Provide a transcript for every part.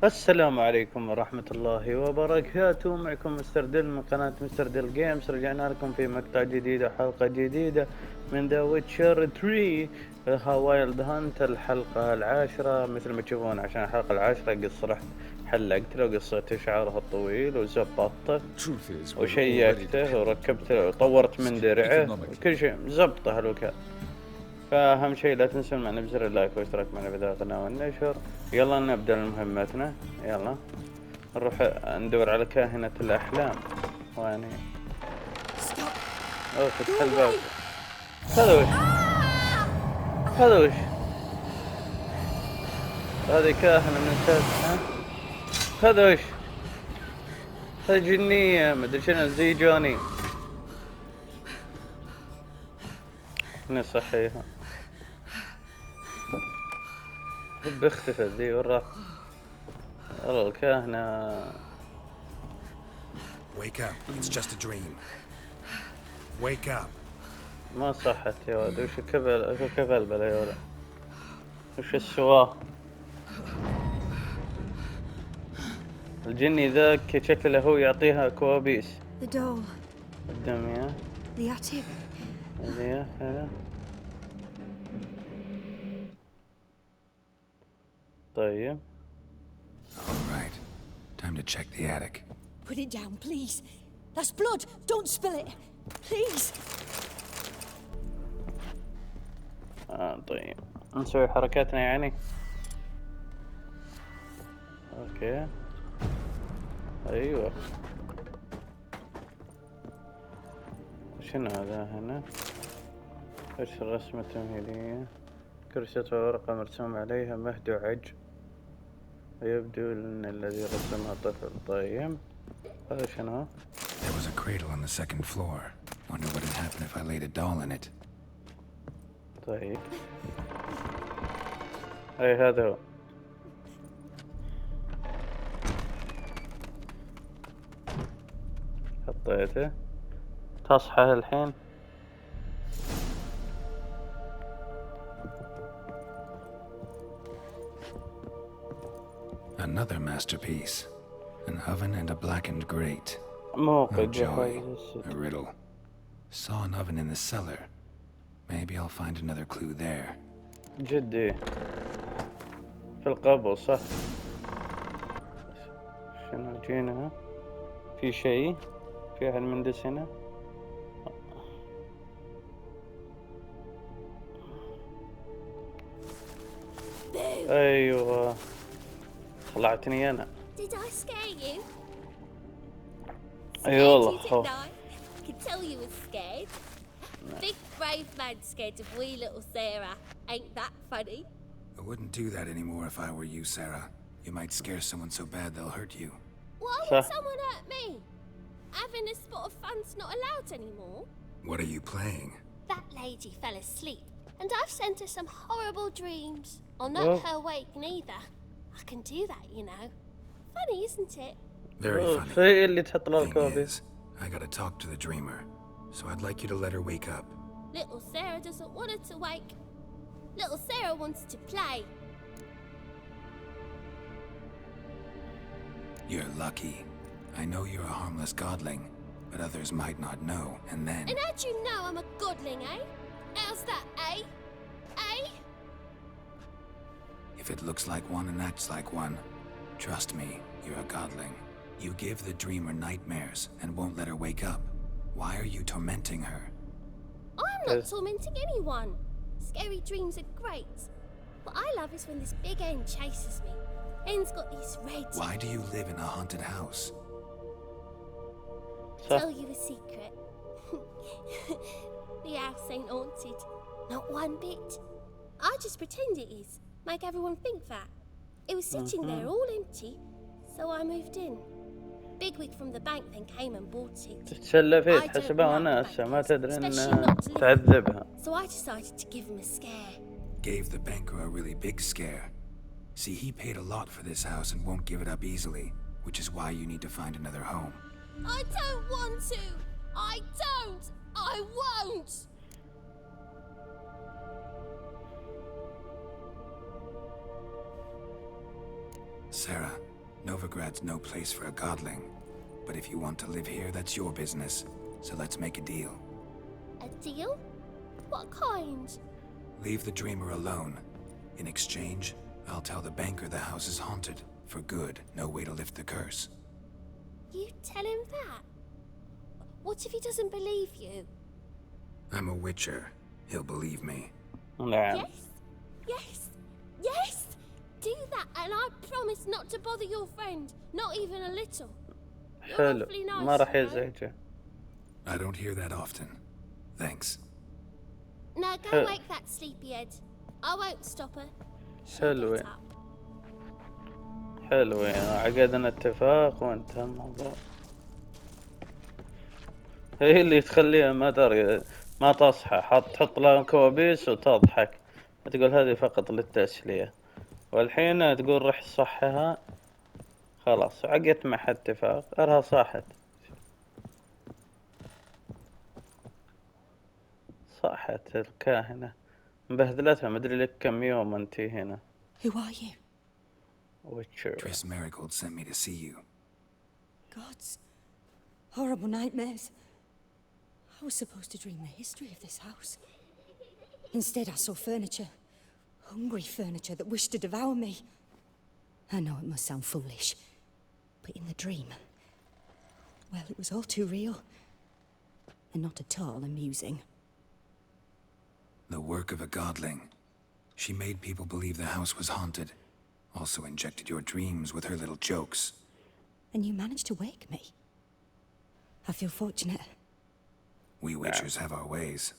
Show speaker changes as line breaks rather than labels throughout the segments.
السلام عليكم ورحمة الله وبركاته. معكم مستر ديل من قناة مستر ديل جيمز. رجعنا لكم في مقطع جديد وحلقة جديدة من ذا ويتشر 3 وايلد هانت، الحلقة العاشرة مثل ما تشوفون. عشان الحلقة العاشرة قص رحت حلقت له قصة شعره الطويل وزبطته وشيكته وركبته وطورت من درعه وكل شيء زبطه الوكالة. فأهم شيء لا تنسون معنا بزر اللايك واشتراك معنا في القناة والنشر. يلا نبدأ مهمتنا. يلا نروح ندور على كاهنة الاحلام. وين هي؟ فتح الباب. هذا وش؟ هذا وش؟ هذه كاهنة من الكاهنة. هذا وش؟ هذه جنية مدري شنو زي جوني. نصحيها باختفت ذي ورا. والله الكاهنة.
Wake up, it's just a dream. Wake up.
ما صحت يا ولد. وش كفل بلا يا ولد. وش السواه الجني ذاك شكله هو يعطيها كوابيس. الدم يا هذا. طيب.
All right, time to check the attic.
Put it down, please. That's blood. Don't spill it, please.
طيب نسوي حركاتنا يعني. اوكي ايوه. شنو هذا هنا؟ ايش الرسمة التمهيدية؟ كرسي ورقة مرسوم عليها مهد وعج، يبدو ان الذي رسمها طفل. طيب هذا شنو؟
There was a cradle on the second floor. Wonder what would happen if I laid a doll in it.
طيب اي هذا هو. حطيته. تصحى الحين.
Another masterpiece. An oven and a blackened grate.
No
joy. A riddle. Saw an oven in the cellar. Maybe I'll find another clue there.
جدي في القبو صح. شنو جينا؟ في شيء؟ في أحد مندس هنا؟ أيوة طلعتني أنا.
Did I scare you?
أي والله خوف.
I could tell you were scared. Big brave man scared of wee little Sarah. Ain't that funny?
I wouldn't do that anymore if I were you, Sarah. You might scare someone so bad they'll hurt you.
Why would someone hurt me? Having a spot of fun's not allowed anymore.
What are you playing?
That lady fell asleep, and I've sent her some horrible dreams. I'll not her wake neither. I can do that, you know. Funny, isn't it?
Very funny.
في اللي تحط له الكوابيس.
I gotta talk to the dreamer, so I'd like you to let her wake up.
Little Sarah doesn't want her to wake. Little Sarah wants to play.
You're lucky. I know you're a harmless godling, but others might not know, and then...
And how'd you know I'm a godling, eh? How's that, eh? Eh?
If it looks like one and acts like one, trust me, you're a godling. You give the dreamer nightmares and won't let her wake up. Why are you tormenting her?
I'm not tormenting anyone. Scary dreams are great. What I love is when this big hen chases me. Hen's got these red...
Why do you live in a haunted house?
Tell you a secret. The house ain't haunted. Not one bit. I just pretend it is. Make everyone think that. It was sitting there all empty, so I moved in. Bigwig from the bank then came and bought it.
تتسلى فيه تحسبها ناسا ما تدري إن تعذبها.
So I decided to give him a scare.
Gave the banker a really big scare. See, he paid a lot for this house and won't give it up easily, which is why you need to find another home.
I don't want to! I don't! I won't!
Sarah, Novigrad's no place for a godling. But if you want to live here, that's your business. So let's make a deal.
A deal? What kind?
Leave the dreamer alone. In exchange, I'll tell the banker the house is haunted. For good, no way to lift the curse.
You tell him that? What if he doesn't believe you?
I'm a witcher. He'll believe me.
نعم.
Yes, yes, yes! Do that and I promise not to bother your friend, not even a little. You're
حلو
awfully nice,
ما راح
you know.
يزعجه.
I don't hear that often. Thanks.
Now go wake that sleepyhead. I won't stop her. She'll
حلو
get up.
حلو عقدنا اتفاق وانتهى الموضوع. هي اللي تخليها ما ترى ما تصحى تحط لها كوابيس وتضحك تقول هذه فقط للتسلية والحين تقول رح صحها خلاص عقدت معها اتفاق ارها صاحت الكاهنة مبهدلتها مدري لك كم يوم انتي هنا.
Who are you?
witcher.
Triss Marigold sent me to see you.
Gods. Horrible nightmares. I was supposed to dream the history of this house. Instead, I saw furniture. Hungry furniture that wished to devour me. I know it must sound foolish, but in the dream, well, it was all too real. And not at all amusing.
The work of a godling. She made people believe the house was haunted. Also injected your dreams with her little jokes.
And you managed to wake me. I feel fortunate.
We witchers have our ways.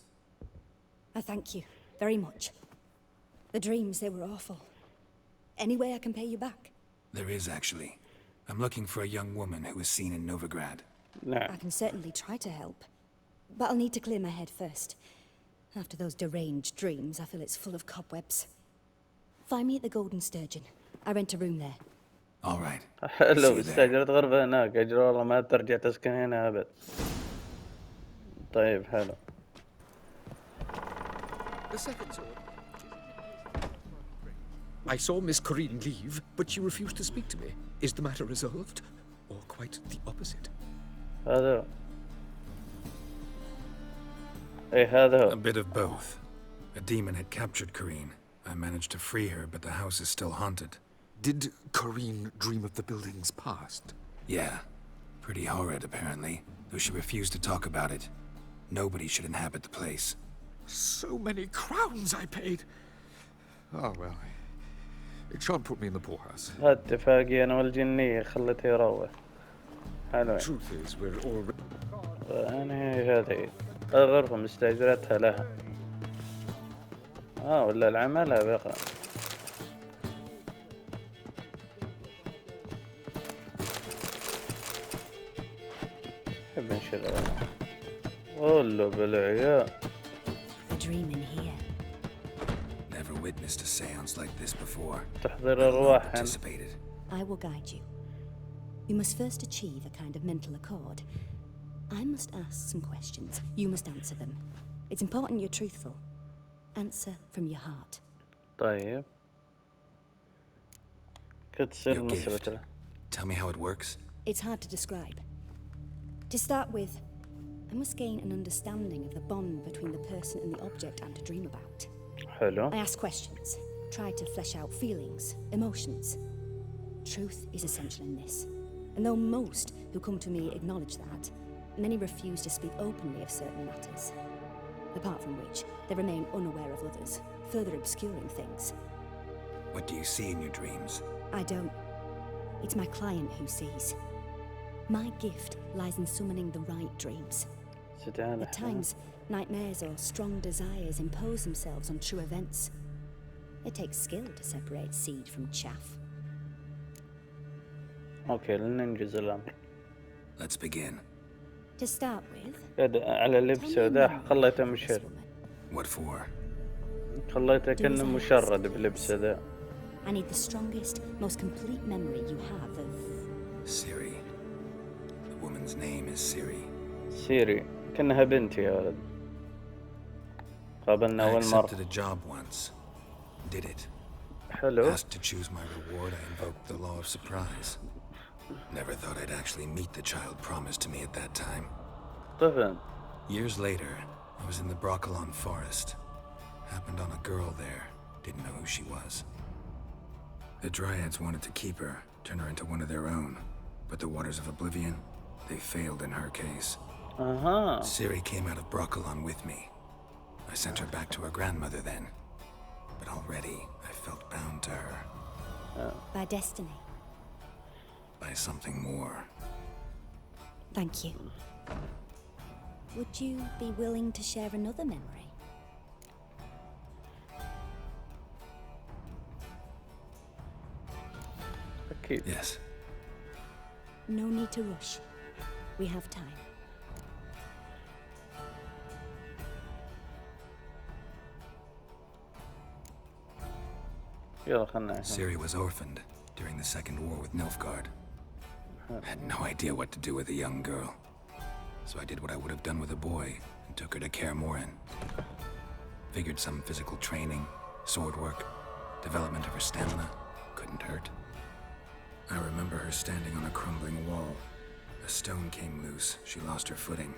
I thank you very much. The dreams, they were awful. Any way I can pay you back?
There is, actually. I'm looking for a young woman who was seen in Novigrad.
I can certainly try to help. But I'll need to clear my head first. After those deranged dreams, I feel it's full of cobwebs. Find me at the Golden Sturgeon. I rent a room there.
All right.
حلو استأجرت غرفة هناك أجر والله ما ترجع تسكن هنا أبد. طيب حلو.
The second sword. I saw Miss Corinne leave, but she refused to speak to me. Is the matter resolved? Or quite the opposite?
هذا هو. هذا هو.
A bit of both. A demon had captured Corinne. I managed to free her, but the house is still haunted.
Did Corinne dream of the building's past?
Yeah. Pretty horrid, apparently, though she refused to talk about it. Nobody should inhabit the place.
So many crowns I paid! Oh, well. It shan't put me in the poorhouse.
اتفاقي أنا والجنية خلته يروح. حلو.
Truth is, we're already...
أنا هذه الغرفة مستأجرتها لها. ولا العمالة بقى. حب نشيلها. والله بالعياء.
A dream in here.
Never witnessed a seance like this before.
تحضير أرواح.
Participated.
I will guide you. You must first achieve a kind of mental accord. I must ask some questions. You must answer them. It's important you're truthful. Answer from your heart.
طيب. كتصير
Your gift.
مسألة.
Tell me how it works.
It's hard to describe. To start with, I must gain an understanding of the bond between the person and the object I'm to dream about.
حلو.
I ask questions, try to flesh out feelings, emotions. Truth is essential in this. And though most who come to me acknowledge that, many refuse to speak openly of certain matters. Apart from which, they remain unaware of others, further obscuring things.
What do you see in your dreams?
I don't. It's my client who sees. My gift lies in summoning the right dreams. At times, nightmares or strong desires impose themselves on true events. It takes skill to separate seed from chaff.
أوكي لننجز الأمر.
Let's begin.
To start with,
على لبسه ذا خليته مشر.
What for?
خليته كأنه مشرد بلبسه ذا.
I need the strongest, most complete memory you have of...
Siri. The woman's name is Siri.
سيري كأنها بنتي يا ولد. قابلنا
I
أول مرة.
accepted a job once. Did it.
حلو.
Asked to choose my reward, I invoked the law of surprise. Never thought I'd actually meet the child promised to me at that time.
طفل.
Years later, I was in the Broccolon forest. Happened on a girl there. Didn't know who she was. The Dryads wanted to keep her, turn her into one of their own. But the Waters of Oblivion, they failed in her case. Ciri came out of Broccolon with me. I sent her back to her grandmother then. But already, I felt bound to her.
By destiny.
By something more.
Thank you. Would you be willing to share another memory?
أكيد.
Yes.
No need to rush. We have time.
يلا خلنا نعيش.
Ciri was orphaned during the Second War with Nilfgaard. Had no idea what to do with a young girl. So I did what I would have done with a boy and took her to Kaer Morhen. Figured some physical training, sword work, development of her stamina couldn't hurt. I remember her standing on a crumbling wall. A stone came loose. She lost her footing.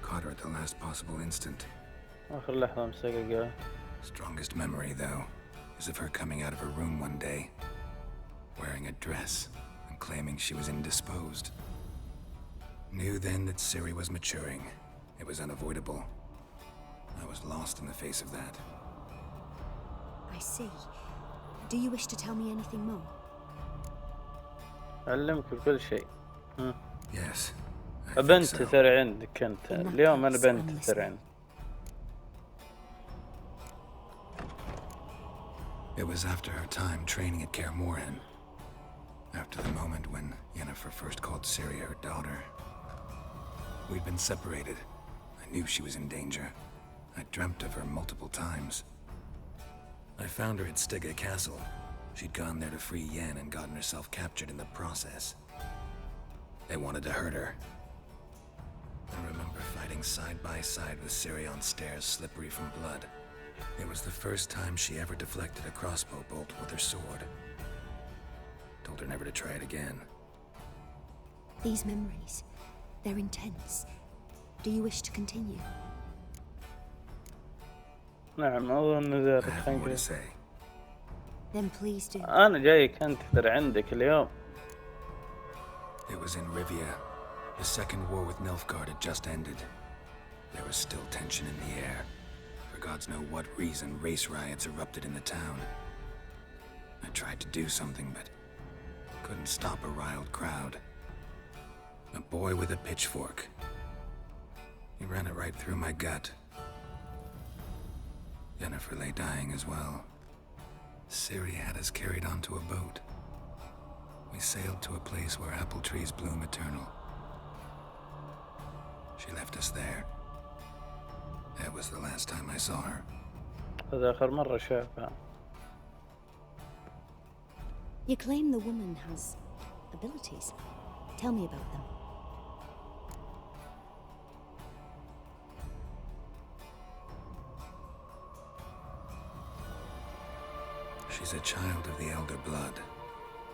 Caught her at the last possible instant.
آخر لحظة مسققة.
Strongest memory, though, is of her coming out of her room one day, wearing a dress and claiming she was indisposed. Knew then that Ciri was maturing. It was unavoidable. I was lost in the face of that.
I see. Do you wish to tell me anything more?
أعلمك بكل شيء.
Yes. I think
بنت
so.
تثر عندك أنت. اليوم أنا بنت تثر عندي.
It was after her time training at Kaer Morhen. After the moment when Yennefer first called Ciri her daughter. We'd been separated. I knew she was in danger. I dreamt of her multiple times. I found her at Stygga Castle. She'd gone there to free Yen and gotten herself captured in the process. They wanted to hurt her. I remember fighting side by side with Ciri on stairs slippery from blood. It was the first time she ever deflected a crossbow bolt with her sword. Told her never to try it again.
These memories, they're intense. Do you wish to continue?
نعم أظن ذلك.
I have more to say.
Then please do.
أنا جايك أنت تثر عندك اليوم.
It was in Rivia. The second war with Nilfgaard had just ended. There was still tension in the air. For gods know what reason, race riots erupted in the town. I tried to do something, but couldn't stop a riled crowd. A boy with a pitchfork. He ran it right through my gut. Yennefer lay dying as well. Ciri had us carried onto a boat. We sailed to a place where apple trees bloom eternal. She left us there. That was the last time I saw her.
هذا آخر مرة شافها.
You claim the woman has abilities. Tell me about them.
She's a child of the Elder Blood.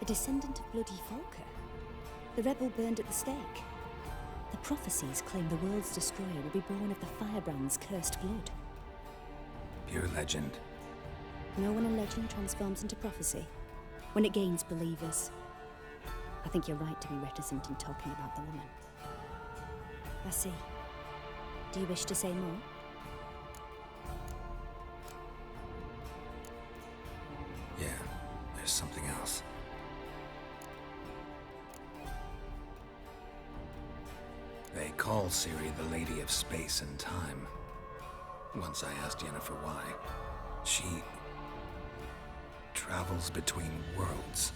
A descendant of bloody Volker. The rebel burned at the stake. The prophecies claim the world's destroyer will be born of the firebrand's cursed blood.
Pure legend.
Know when a legend transforms into prophecy? When it gains believers. I think you're right to be reticent in talking about the woman. I see. Do you wish to say more?
Yeah, there's something else. They call Ciri the Lady of Space and Time. Once I asked Yennefer why. She travels between worlds.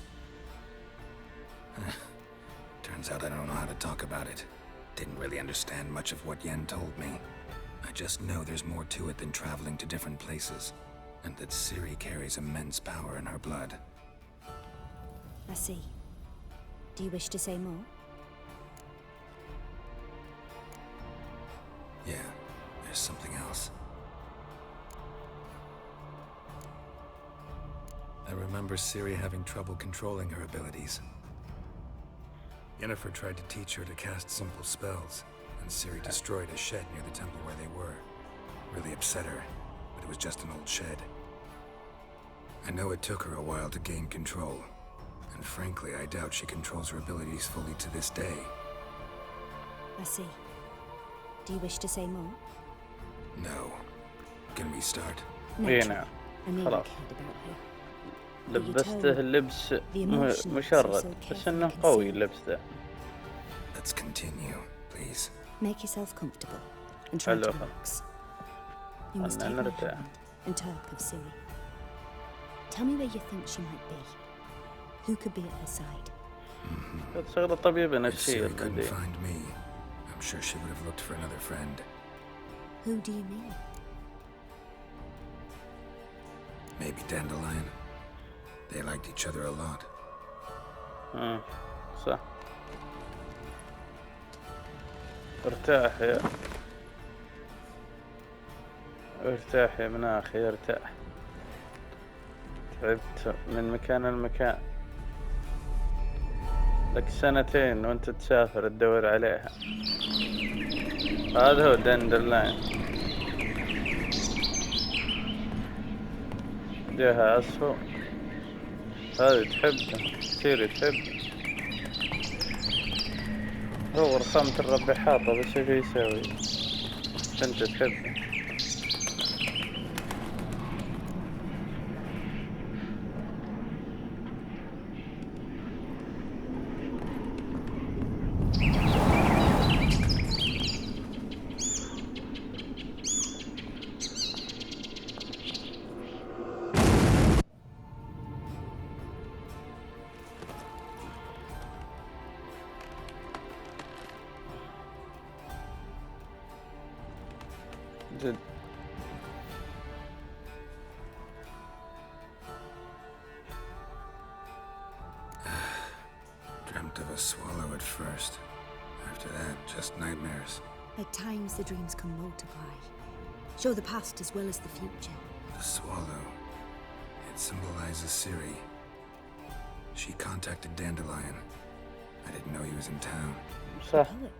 Turns out I don't know how to talk about it. Didn't really understand much of what Yen told me. I just know there's more to it than traveling to different places, and that Ciri carries immense power in her blood.
I see. Do you wish to say more?
Yeah, there's something else. I remember Ciri having trouble controlling her abilities. Yennefer tried to teach her to cast simple spells, and Ciri destroyed a shed near the temple where they were. Really upset her, but it was just an old shed. I know it took her a while to gain control, and frankly, I doubt she controls her abilities fully to this day.
I see. Do you wish to say more?
No. Can we start?
اي نعم
I mean,
خلاص
cared about her.
لبسته لبس مشرد بس انه قوي لبسته.
Let's continue, please.
Make yourself comfortable and try to
Hello.
relax. You must
خلنا
take my
نرتاح.
hand and talk of Ciri. Tell me where you think she might be. Who could be at her side?
شغلة طبيبة
If
نفسية
Ciri couldn't
عندي.
find me, I'm sure she would have looked for another friend.
Who do you mean?
Maybe Dandelion. They liked each other a lot.
صح. ارتاح يا مناخي ارتاح. تعبت من مكان لمكان. لك 2 وانت تسافر تدور عليها. هذا هو دندرلاين. جهة أصفر. هذه تحبه سيري تحبه. هو رخامة الربي حاطه بس ايش يسوي. انت تحبه. جد.
Dreamt of a swallow at first. After that, just nightmares.
At times the dreams can multiply. Show the past as well as the future.
The swallow. It symbolizes Ciri. She contacted Dandelion. I didn't know he was in town.
صح.
Poet.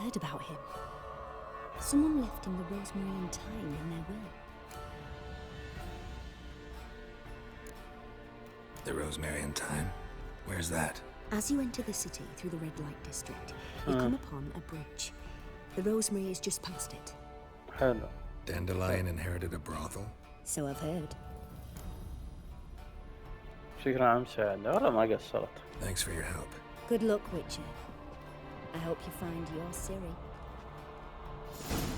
Heard about him. Someone left him the rosemary and thyme in their will.
The Rosemary and Thyme? Where's that?
As you enter the city through the red light district, you come upon a bridge. The rosemary is just past it.
حلو.
Dandelion inherited a brothel?
So I've heard.
شكرا على المساعدة والله ما قصرت.
Thanks for your help.
Good luck, Witcher. I hope you find your Ciri.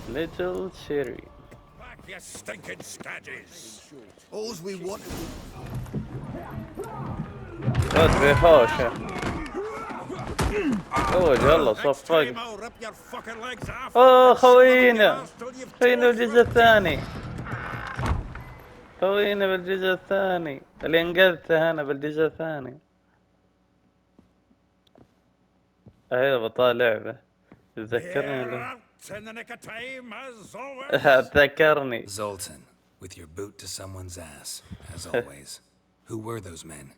Little Ciri.
Back, you stinking stagges!
All's we want.
صوت بهوشة. اوه يلا صفق.
I'll rip your fucking legs off!
خوينا. خوينا بالجزء الثاني. خوينا بالجزء الثاني. اللي انقذته انا بالجزء الثاني. ايوه بطال لعبة. تذكرني ولا؟
In the nick of time, as always.
تذكرني.
Zoltan, with your boot to someone's ass, as always. Who were those men?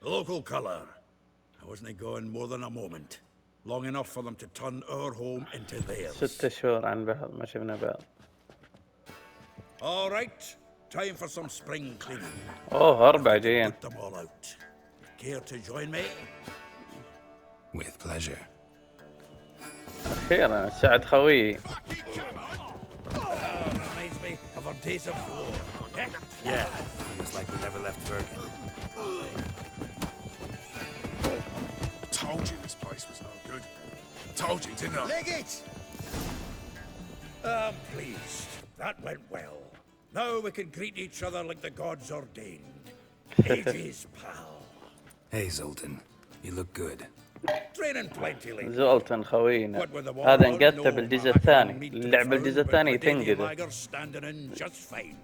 Local colour. I wasn't going more than a moment. Long enough for them to turn our home into theirs.
6 شهور عن بعض ما شفنا بعض.
All right. Time for some spring cleaning.
اوه 4 جايين.
Put them all out. Care to join me?
With pleasure.
اخيرا ساعد خويي.
Reminds me of our days of war.
Yeah, feels like we never left Bergen.
Told you this place was no good. Told you, didn't I?
Leg it! I'm pleased. That went well. Now we can greet each other like the gods ordained. Ages, pal.
Hey, Zoltan. You look good.
Training plenty lately.
زولتن خوينا.
What with the war
هذا
on,
انقذته
no,
بالجزء
I can
الثاني.
meet
اللعبة
the
الجزء
foe,
الثاني
but Britannia
تنقذه.
lagers standing in just fine.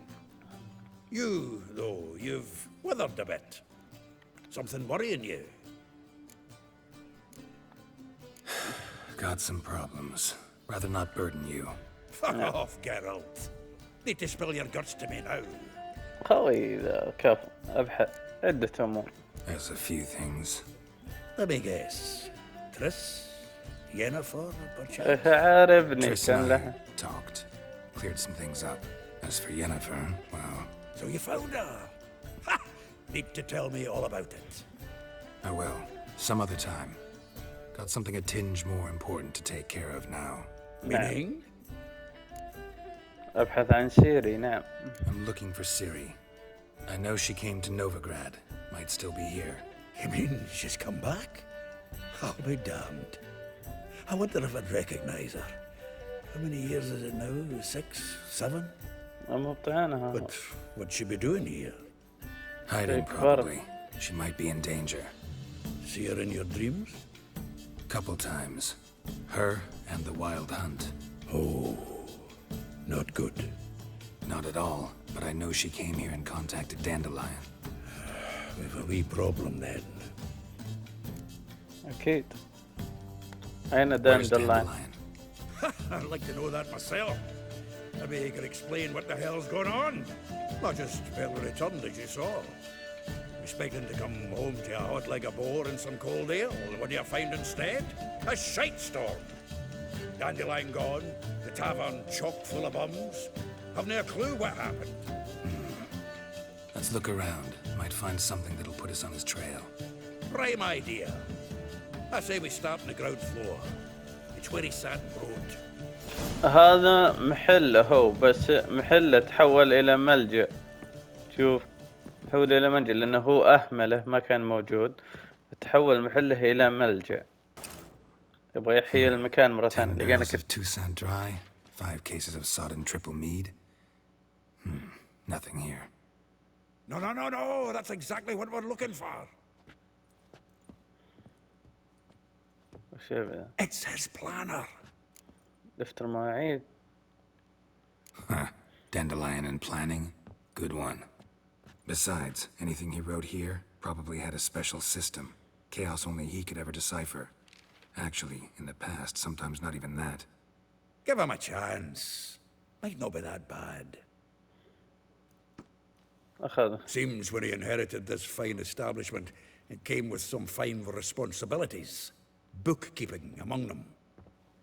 You, though, you've withered a bit. Something worrying you?
Got some problems. Rather not burden you.
Fuck off, Geralt. Need to spill your guts to me now.
قوي ذا كفو. ابحث عدة امور.
There's a few things.
Let me guess. Triss? Yennefer, perchance?
عارفني
Triss
كان
and
له.
I talked, cleared some things up. As for Yennefer, well,
So you found her? Ha! Need to tell me all about it.
I will. Some other time. Got something a tinge more important to take care of now.
Meaning?
ابحث عن سيري. نعم.
I'm looking for Ciri. I know she came to Novigrad. Might still be here.
You mean she's come back? I'll be damned. I wonder if I'd recognize her. How many years is it now? 6, 7?
مو بطعنها.
But what'd she be doing here?
Hiding,
Take
probably. She might be in danger.
See her in your dreams?
Couple times. Her and the Wild Hunt.
Oh, not good.
Not at all, but I know she came here and contacted Dandelion.
We've a wee problem then.
اكيد. اين
Where's
داندلاين؟
Dandelion?
I'd like to know that myself. Maybe he could explain what the hell's going on. I just barely returned, as you saw. Expecting to come home to a hot like a boar and some cold ale. What do you find instead? A shite storm. Dandelion gone, the tavern chock full of bums. Have no clue what happened.
Let's look around. Might find something that'll put us on his trail.
Prime idea. I say we start on the ground floor. It's where he sat and wrote.
هذا محله هو، بس محله تحول الى ملجأ. شوف، تحول الى ملجأ لانه هو اهمله ما كان موجود. تحول محله الى ملجأ. يبغى يحيي المكان مرة
10
ثانية. لقينا
barrels of Toussaint Dry, 5 cases of sodden triple mead. Nothing here.
No. That's exactly what we're looking for.
وش يبي؟
It's his planner.
دفتر مواعيد.
Dandelion and planning. Good one. Besides, anything he wrote here probably had a special system. Chaos only he could ever decipher. Actually, in the past, sometimes not even that.
Give him a chance. Might not be that bad.
أخذ.
Seems when he inherited this fine establishment, it came with some fine responsibilities. Bookkeeping among them.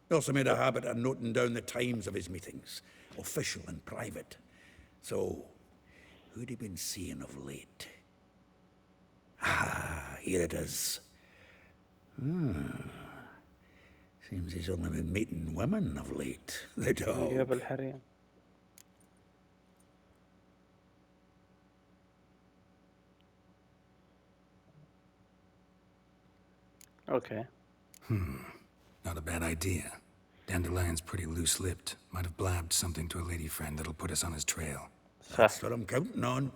He also made a habit of noting down the times of his meetings, official and private. So, who'd he been seeing of late? Ah, here it is. Seems he's only been meeting women of late. The dog.
جاب الحريم. Okay.
Not a bad idea. Dandelion's pretty loose-lipped. Might have blabbed something to a lady friend that'll put us on his trail.
That's what I'm counting on.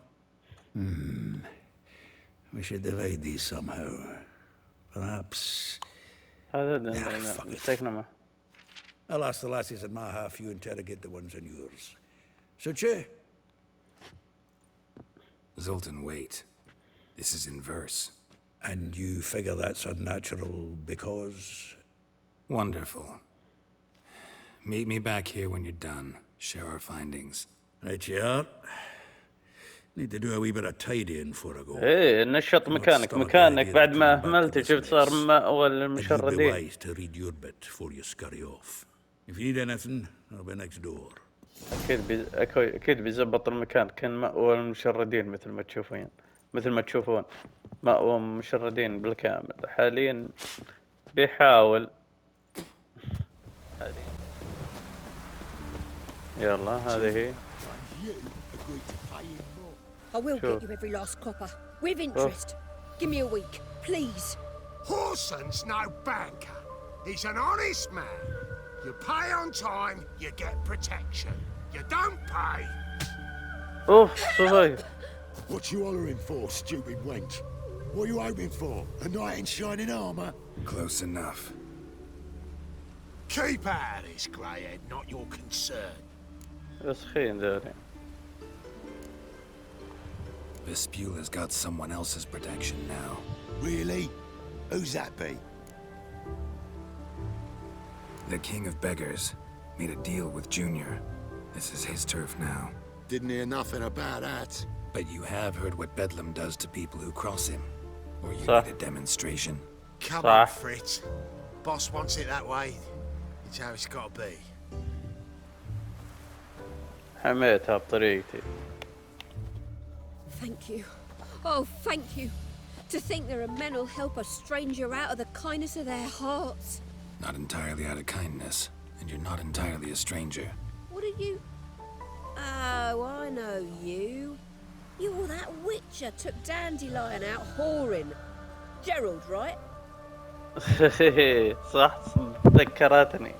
We should divide these somehow. Perhaps.
هذا
fuck it.
مسكنا معه.
I'll ask the lassies in my half, you interrogate the ones in yours. Suche?
Zoltan, wait. This is in verse.
And you figure that's unnatural because?
Wonderful. Meet me back here when you're done. Share our findings.
Right you are. Need to do a wee bit of tidying before I go.
ايه نشط مكانك بعد ما اهملت شفت صار مأوى للمشردين.
Be wise to read your bit before you scurry off. If you need anything, I'll be next door.
اكيد بيزبط المكان. كان مأوى المشردين مثل ما تشوفون مأوى مشردين بالكامل. حاليا بيحاول. يلا هذه هي.
I will get you every last copper, with interest. Give me a week, please.
Horson's no banker. He's an honest man. You pay on time, you get protection. You don't pay.
اوف صهيب.
What you hollering for, stupid wench? What you hoping for? A knight in shining armor?
Close enough.
Keep out of this, greyhead, not your concern.
مسخين ذولي.
Vespula's got someone else's protection now.
Really? Who's that be?
The King of Beggars made a deal with Junior. This is his turf now.
Didn't hear nothing about that.
But you have heard what Bedlam does to people who cross him. Or you
صح.
need a demonstration.
Come
صح.
on, Fritz. Boss wants it that way. It's how it's got to be.
حميتها بطريقتي.
Thank you. Oh, thank you. To think there are men who'll help a stranger out of the kindness of their hearts.
Not entirely out of kindness, and you're not entirely a stranger.
What are you? Oh, I know you. You're that witcher took Dandelion out whoring. Gerald, right?
صح ذكرتني.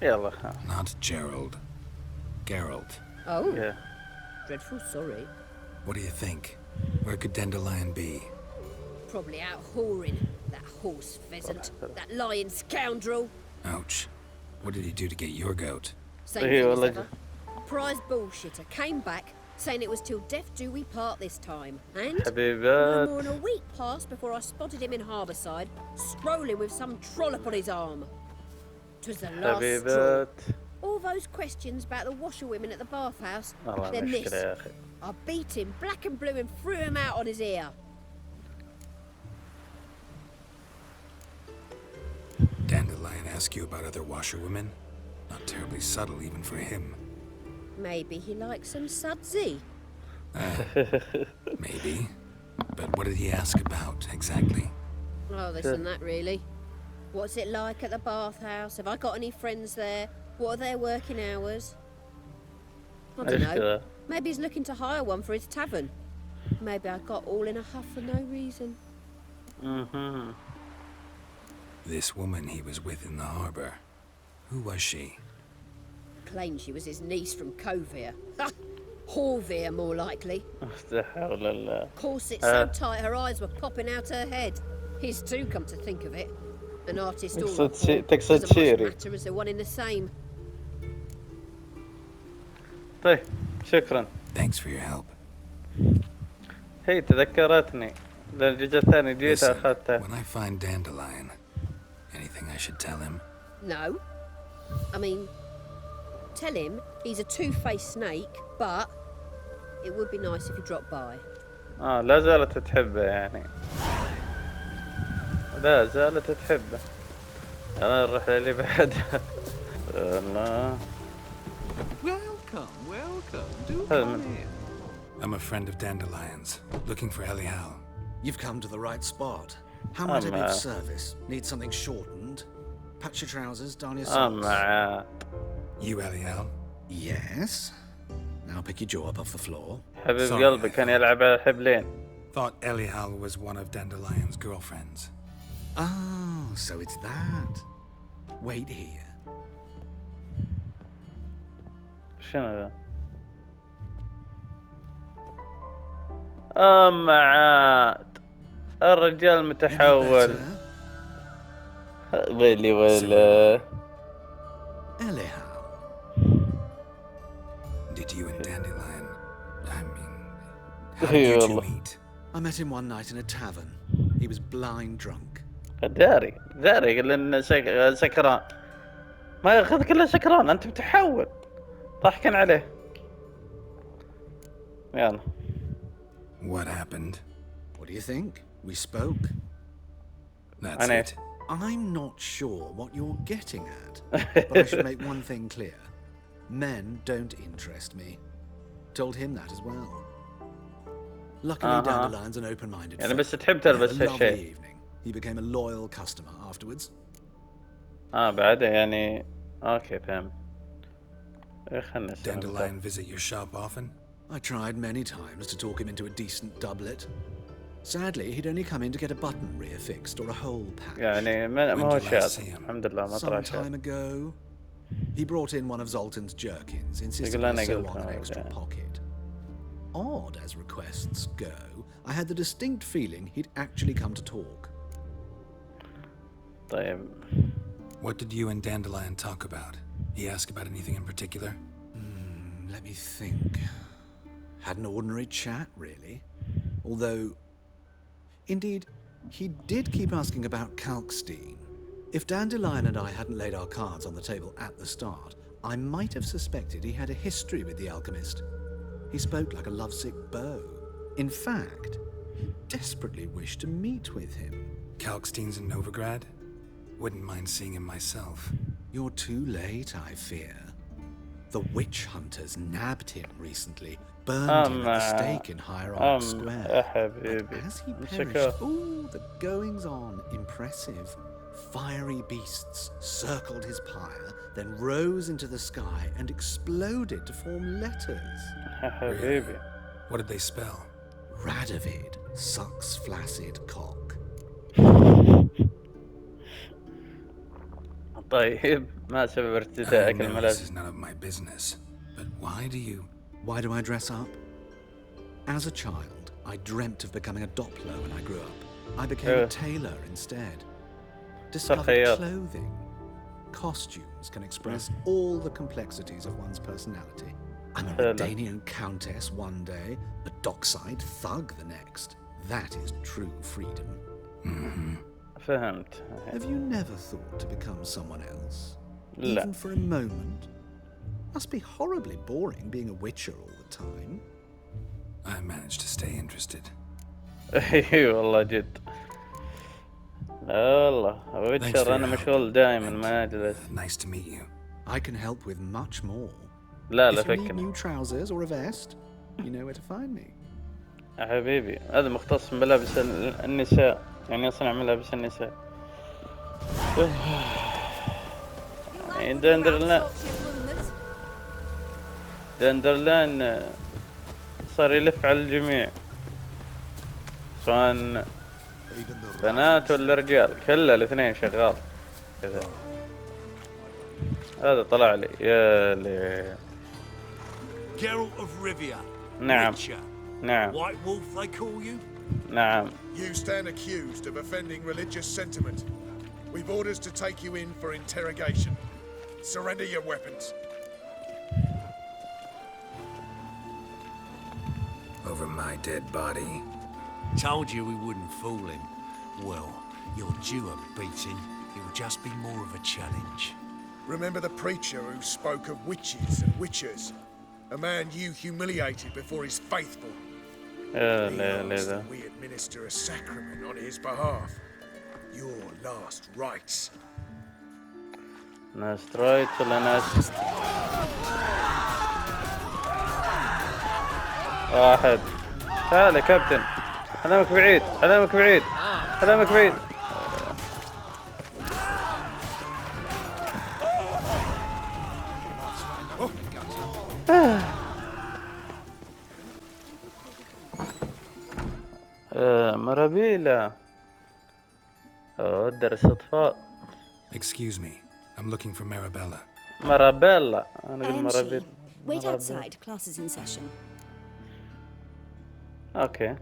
يلا
Not Gerald. Geralt.
Oh,
yeah.
dreadful sorry.
What do you think? Where could Dandelion be?
Probably out whoring. That horse pheasant. That lying scoundrel.
Ouch. What did he do to get your goat?
Same
Hey,
thing as
well,
ever. Prize bullshitter came back saying it was till death do we part this time. And no
حبيبات.
more than a week passed before I spotted him in Harbourside, strolling with some trollop on his arm. 'Twas the last straw.
حبيبات.
All those questions about the washerwomen at the bathhouse,
والله
then
مشكلة
this.
يا أخي.
I beat him black and blue and threw him out on his ear.
Dandelion ask you about other washerwomen? Not terribly subtle even for him.
Maybe he likes some sudsy.
Maybe. But what did he ask about, exactly?
Oh, this and that, really. What's it like at the bathhouse? Have I got any friends there? What are their working hours? I don't know.
مشكلة.
Maybe he's looking to hire one for his tavern. Maybe I got all in a huff for no reason.
Mhm.
This woman he was with in the harbor. Who was she?
Claimed she was his niece from Kovir. Ha! Horvir, more likely.
لا حول الله.
Corset so tight her eyes were popping out her head. His too, come to think of it. An artist all
تقصد
up,
تقصد
doesn't much
شيري.
matter as they're one in the same.
طيب شكرا.
Thanks for your help.
هي تذكرتني. الجزء الثاني جيت
Listen,
أخذته.
when I find Dandelion, anything I should tell him?
No. I mean, tell him he's a two-faced snake, but it would be nice if he dropped by.
لا زالت تحبه يعني. لا زالت تحبه. يلا نروح للي بعدها. الله.
Welcome. Do
Hello,
come
man.
in.
I'm a friend of Dandelion's, looking for Elial.
You've come to the right spot. How might I be of
أما
service? Need something shortened? Patch your trousers, darn your socks.
أما
You, Elial?
Yes. Now pick your jaw up off the floor.
حبيب
Sorry,
قلبي
I
كان يلعب على الحبلين.
Thought Elial was one of Dandelion's girlfriends.
Oh, so it's that. Wait here.
شنو ذا؟ عاد الرجال متحول. ويلي ويلي.
Elial.
Did you and Dandelion... I mean... How did you two
والله.
meet?
I met him one night in a tavern. He was blind drunk.
داري لأن سكران. ما ياخذك إلا سكران. أنت متحول. ضحكن عليه. يلا.
What happened?
What do you think? We spoke.
That's
I know.
it.
I'm not sure what you're getting at, but I should make one thing clear. Men don't interest me. Told him that as well. Luckily, Dandelion's an open-minded
يعني
fellow.
بس تحب
We had a
تلبس
lovely
هالشيء.
evening. He became a loyal customer afterwards.
بعد يعني اوكي فهمت. خلنا
Dandelion visit your shop often?
I tried many times to talk him into a decent doublet. Sadly, he'd only come in to get a button rear fixed or a hole patched.
يعني ما
When
هو
did you last
شاذ.
see him?
الحمد لله ما
Some
طلع
time
شاذ.
ago, he brought in one of Zoltan's jerkins, insisting
يقول
I
أنا
sew
قلت
on an
له،
extra
yeah.
pocket. Odd as requests go, I had the distinct feeling he'd actually come to talk.
طيب.
What did you and Dandelion talk about? He asked about anything in particular?
Let me think. Had an ordinary chat, really. Although, indeed, he did keep asking about Kalkstein. If Dandelion and I hadn't laid our cards on the table at the start, I might have suspected he had a history with the alchemist. He spoke like a lovesick beau. In fact, he desperately wished to meet with him.
Kalkstein's in Novigrad? Wouldn't mind seeing him myself.
You're too late, I fear. The witch hunters nabbed him recently, burned him at the stake in Hierarch Square. But as he perished, the goings-on impressive. Fiery beasts circled his pyre, then rose into the sky and exploded to form letters.
Really? What did they spell?
Radovid sucks flaccid cock.
طيب ما سبب ارتدائك الملابس؟
This is none of my business. But
Why do I dress up? As a child, I dreamt of becoming a Doppler when I grew up. I became a tailor instead. Discovered clothing. Costumes can express all the complexities of one's personality. I'm a Redanian countess one day, a dockside thug the next. That is true freedom.
فهمت.
Have you never thought to become someone else?
لا.
Even for a moment? Must be horribly boring being a witcher all the time.
I managed to stay interested.
اي والله جد. لا والله ويتشر انا مشغول دائما ما اجلس.
Nice to meet you.
I can help with much more.
لا
If you need
فكني.
new trousers or a vest, you know where to find me.
يا حبيبي هذا مختص بملابس النساء، يعني يصنع ملابس النساء. دندرلان صار يلف على الجميع، سواء بنات ولا رجال، كله الاثنين شغال كذا. هذا طلع لي يا لي.
Geralt of Rivia.
نعم.
Witcher.
نعم.
White Wolf, they call you?
نعم.
You stand accused of offending religious sentiment. We've orders to take you in for interrogation. Surrender your weapons.
Over my dead body.
Told you we wouldn't fool him. Well, you're due a beating. It will just be more of a challenge.
Remember the preacher who spoke of witches and witchers? A man you humiliated before his faithful. He asked that we administer a sacrament on his behalf. Your last rites.
Last rites ولا ناس؟ واحد. تعال يا كابتن. علامك بعيد. علامك بعيد. علامك بعيد. مرابيلا. درس اطفاء.
Excuse me. I'm looking for Marabella.
مرابيلا. انا اقول مرابيلا.
Wait outside. Class is in session.
اوكي.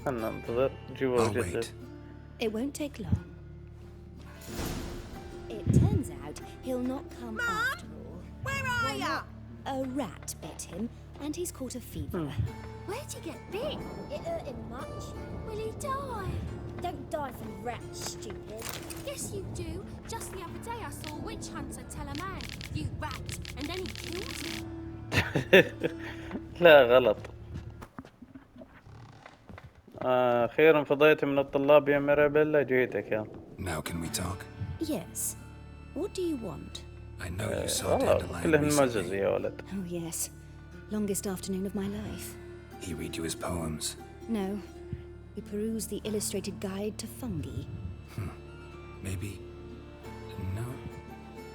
خلنا ننتظر. جيبوا الجسد.
It won't take long. It turns out he'll not come after all.
Where are you?
A rat bit him, and he's caught a fever.
Where'd he get bit? It hurt him much. Will he die?
Don't die from rats, stupid.
Yes, you do. Just the other day I saw a witch hunter tell a man, "You rat," and then he killed him.
لا غلط. أخيرا فضيت من الطلاب يا ميرابيلا. جيتك يا.
Now can we talk?
Yes. What do you want?
I know you saw Dandelion
كلهن
recently.
مزز يا ولد.
Oh yes. Longest afternoon of my life.
He read you his poems?
No. We perused the illustrated guide to fungi.
Maybe. No.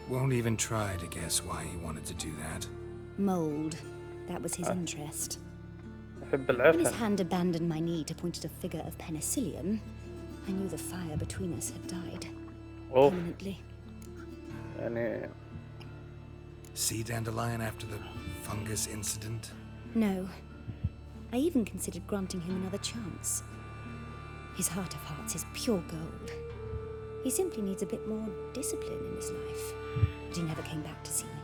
Won't even try to guess why he wanted to do that.
Mold. That was his interest.
أحب
When his
العفن.
hand abandoned my knee to point at a figure of penicillium, I knew the fire between us had died.
أوف.
Permanently.
يعني.
See Dandelion after the fungus incident?
No. I even considered granting him another chance. His heart of hearts is pure gold. He simply needs a bit more discipline in his life. But he never came back to see me.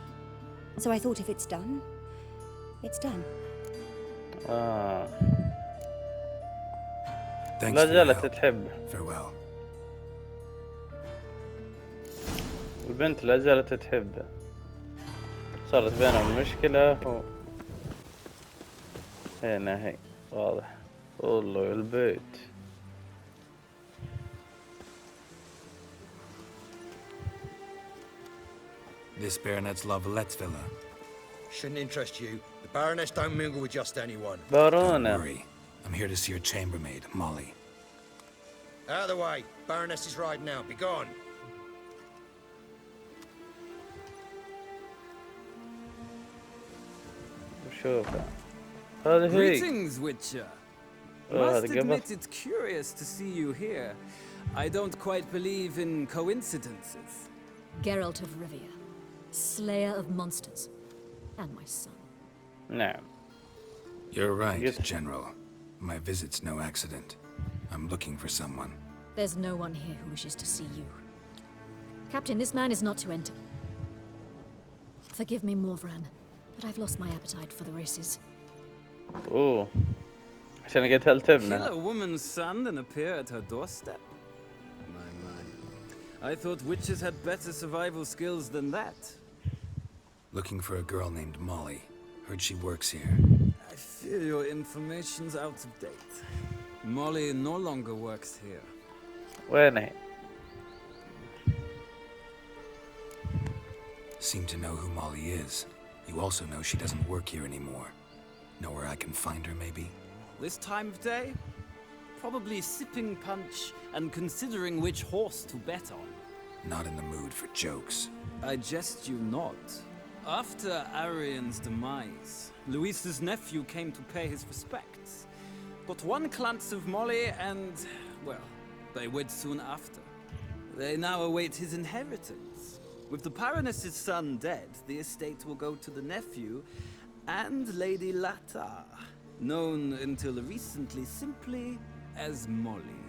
So I thought if it's done, it's done.
Thanks
لا
for your
زالت
help.
تحب.
Farewell.
البنت لا زالت تحبه، صارت بينهم مشكلة هنا هي واضح. والله البيت.
This Baronet's Lavallette's villa.
Shouldn't interest you. The Baroness don't mingle with just anyone.
Don't
بارونة.
worry. I'm here to see your chambermaid, Molly.
Out of the way. Baroness is riding now. Be gone.
شوفها هذه هي.
Greetings, Witcher.
هذا
Must
قبل.
admit it's curious to see you here. I don't quite believe in coincidences.
Geralt of Rivia, slayer of monsters, and my son.
نعم.
You're right,
Yes.
General. My visit's no accident. I'm looking for someone.
There's no one here who wishes to see you. Captain, this man is not to enter. Forgive me, Morvran, but I've lost my appetite for the races.
اوه عشان قتلت
Kill
ابنها.
a woman's son and appear at her doorstep? My. I thought witches had better survival skills than that.
Looking for a girl named Molly. Heard she works here.
I fear your information's out of date. Molly no longer works here.
وين هي؟
Seem to know who Molly is. You also know she doesn't work here anymore. Know where I can find her, maybe?
This time of day? Probably sipping punch and considering which horse to bet on.
Not in the mood for jokes.
I jest you not. After Arian's demise, Luis's nephew came to pay his respects. Got one glance of Molly and, well, they wed soon after. They now await his inheritance. With the Baroness's son dead, the estate will go to the nephew and Lady Lata, known until recently simply as Molly.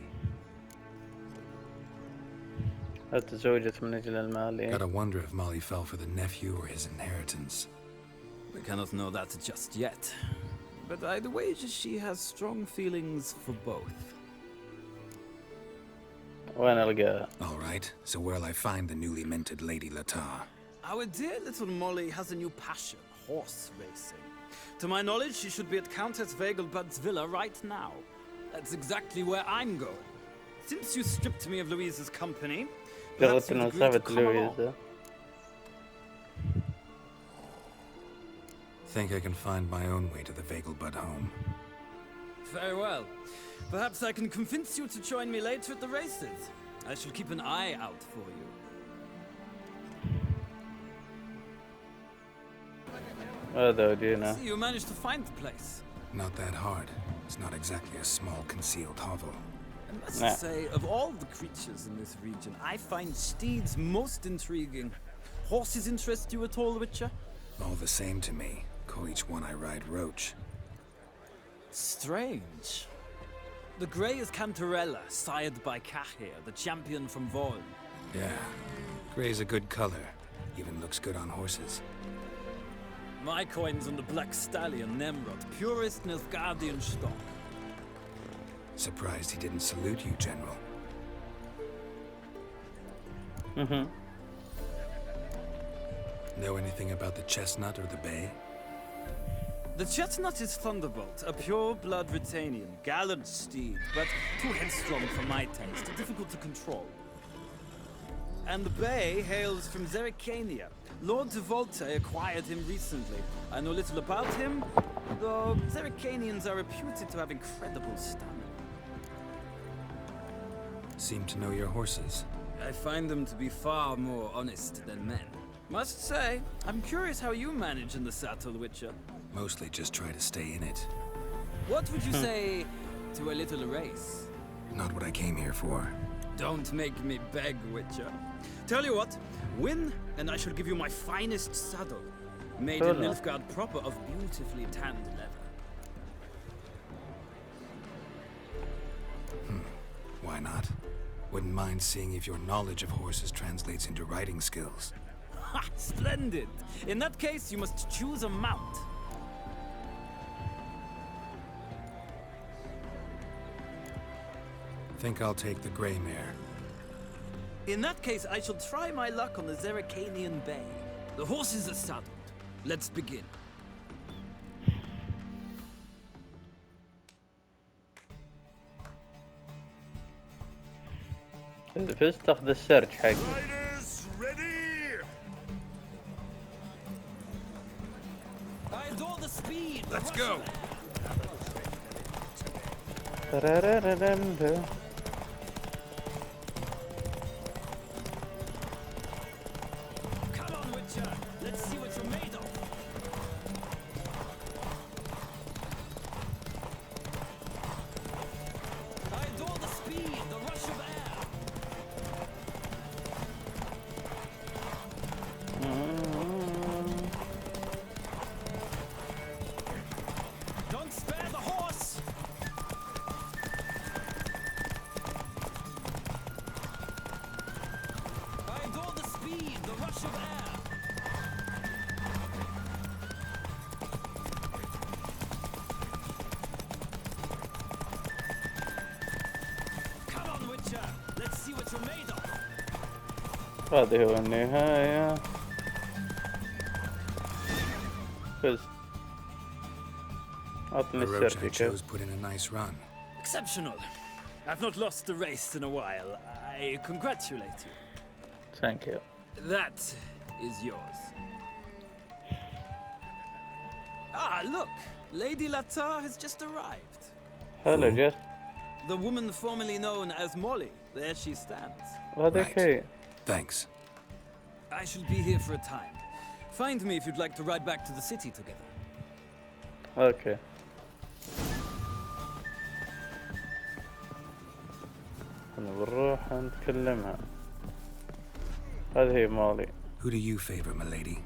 تزوجت من أجل المال.
Gotta wonder if Molly fell for the nephew or his inheritance.
We cannot know that just yet, but I'd wager she has strong feelings for both.
وين ألقاها؟
All right, so where'll I find the newly minted Lady Lata?
Our dear little Molly has a new passion, horse racing. To my knowledge, she should be at Countess Vegelbud's villa right now. That's exactly where I'm going. Since you stripped me of Louise's company, perhaps you'd agree to come along.
Think I can find my own way to the Vegelbud home.
Very well. Perhaps I can convince you to join me later at the races. I shall keep an eye out for you.
هذا ودينا.
See, you managed to find the place.
Not that hard. It's not exactly a small concealed hovel.
I must say, of all the creatures in this region, I find steeds most intriguing. Horses interest you at all, Witcher?
All the same to me. Call each one I ride Roach.
Strange. The grey is Cantarella, sired by Kahir, the champion from Vorn.
Yeah. Gray's a good color. Even looks good on horses.
My coin's on the Black Stallion, Nemrod, purest Nilfgaardian stock.
Surprised he didn't salute you, General. Know anything about the chestnut or the bay?
The chestnut is Thunderbolt, a pure-blood Britannian, gallant steed, but too headstrong for my taste, difficult to control. And the bay hails from Zerrikania. Lord de Volte acquired him recently. I know little about him, though Zerrikanians are reputed to have incredible stamina.
Seem to know your horses.
I find them to be far more honest than men. Must say, I'm curious how you manage in the saddle, Witcher.
Mostly just try to stay in it.
What would you say to a little race?
Not what I came here for.
Don't make me beg, Witcher. Tell you what, win, and I shall give you my finest saddle, made in Nilfgaard proper of beautifully tanned leather.
Why not? Wouldn't mind seeing if your knowledge of horses translates into riding skills.
Ha! Splendid! In that case, you must choose a mount.
Think I'll take the gray mare.
In that case, I shall try my luck on the Zeracanian Bay. The horses are saddled. Let's begin.
إذا فزت تاخذ السيرش حقي.
I adore the speed.
Let's go.
Come on, Witcher. Let's see what you're made of. I adore the speed, the rush of air. Don't spare the horse. I adore the speed, the rush of air. Come on, Witcher. Let's see what you're made of.
هذه هو النهاية. فزت. عطني
The roach I
السيرش
chose put in a nice run.
Exceptional. I've not lost a race in a while. I congratulate you.
Thank you.
That is yours. Ah, look! Lady Latar has just arrived.
Hello, Jess.
The woman formerly known as Molly. There she stands.
هذاك هي.
Thanks.
I shall be here for a time. Find me if you'd like to ride back to the city together.
اوكي. احنا بنروح نتكلمها. هذه هي مالي.
Who do you favor, milady?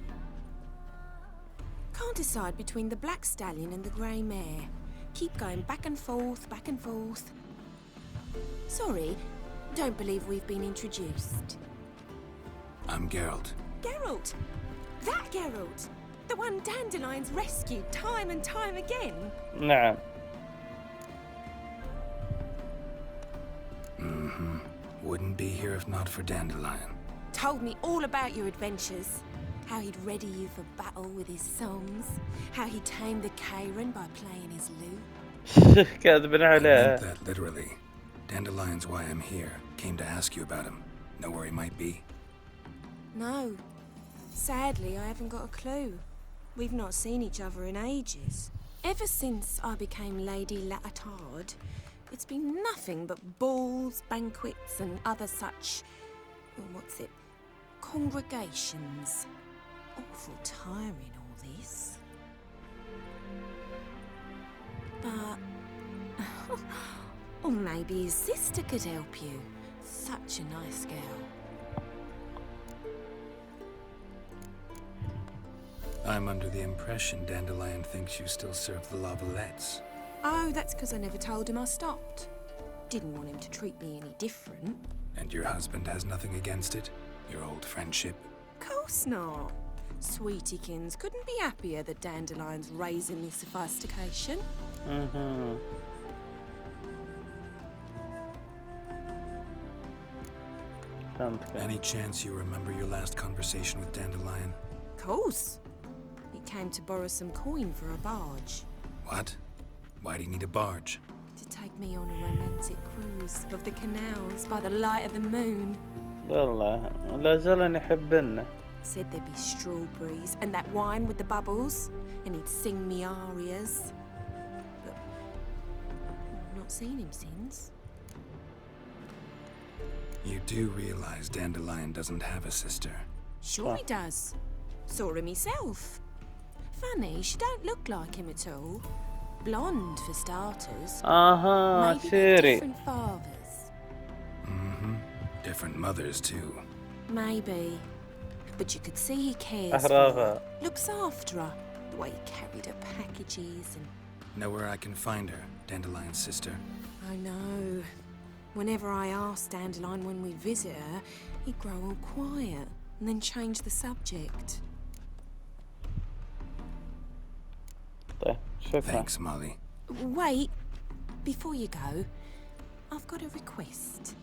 Can't decide between the black stallion and the grey mare. Keep going back and forth, back and forth. Sorry, don't believe we've been introduced.
I'm Geralt.
Geralt! That Geralt! The one Dandelion's rescued time and time again.
نعم.
Wouldn't be here if not for Dandelion.
Told me all about your adventures. How he'd ready you for battle with his songs. How he tamed the Karen by playing his lute.
كاذبين
I meant
عليها.
that literally. Dandelion's why I'm here. Came to ask you about him. Know where he might be?
No. Sadly, I haven't got a clue. We've not seen each other in ages. Ever since I became Lady Latard, it's been nothing but balls, banquets, and other such... what's it? Congregations. Awful tiring, all this. But... or maybe his sister could help you. Such a nice girl.
I'm under the impression Dandelion thinks you still serve the Lavalettes.
Oh, that's because I never told him I stopped. Didn't want him to treat me any different.
And your husband has nothing against it? Your old friendship?
Course not. Sweetiekins couldn't be happier that Dandelion's raising this sophistication.
Any chance you remember your last conversation with Dandelion?
Course. He came to borrow some coin for a barge.
What? Why do you need a barge?
To take me on a romantic cruise of the canals by the light of the moon.
والله لا زال يحبنا.
Said there'd be strawberries and that wine with the bubbles, and he'd sing me arias. But I've not seen him since.
You do realize Dandelion doesn't have a sister?
Sure he does. Saw him himself. Funny, she don't look like him at all. Blonde for starters. Maybe they're
سيري.
different fathers.
Different mothers, too.
Maybe. But you could see he cares for
أحرقها.
her. Looks after her. The way he carried her packages and...
Know where I can find her, Dandelion's sister?
I know. Whenever I asked Dandelion when we visit her, he'd grow all quiet and then change the subject.
طيب شكرا.
Thanks, Molly.
Wait, before you go, I've got a request.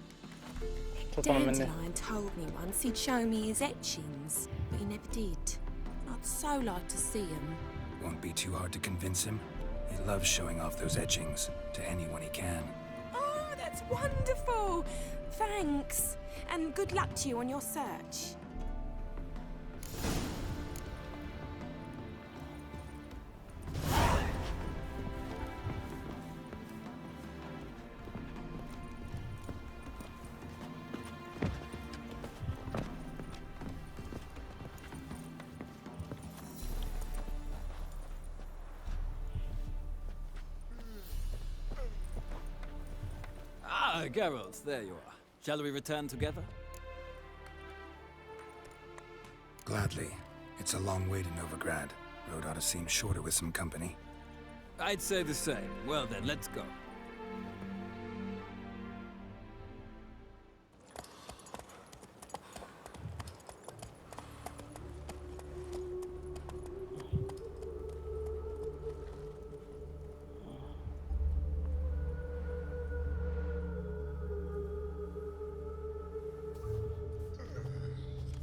شكرا مني.
Dandelion told me once he'd show me his etchings, but he never did. I'd so like to see him.
Won't be too hard to convince him. He loves showing off those etchings to anyone he can.
Oh, that's wonderful! Thanks. And good luck to you on your search.
Ah, Geralt, there you are. Shall we return together?
Gladly. It's a long way to Novigrad. Road ought to seem shorter with some company.
I'd say the same. Well then, let's go.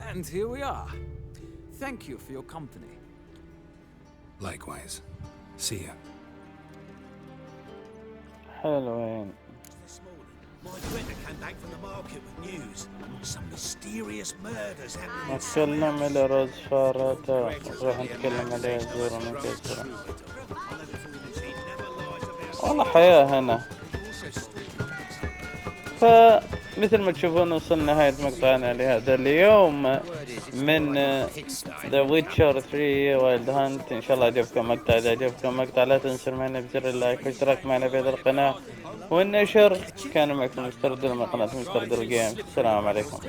And here we are. Thank you for your company.
Likewise. See ya.
حلوين.
My director came back from the market with news. Some mysterious murders happening.
نتكلم إلى روز فاراتا. راح نتكلم عليها زورا مكسرة. والله حياة هنا. فمثل ما تشوفون وصلنا نهاية مقطعنا لهذا اليوم من The Witcher 3 Wild Hunt. إن شاء الله عجبكم المقطع. إذا عجبكم المقطع لا تنسوا معنا بزر اللايك والاشتراك معنا في هذه القناة والنشر. كان معكم مستردل من قناة مستردل جيمز. السلام عليكم.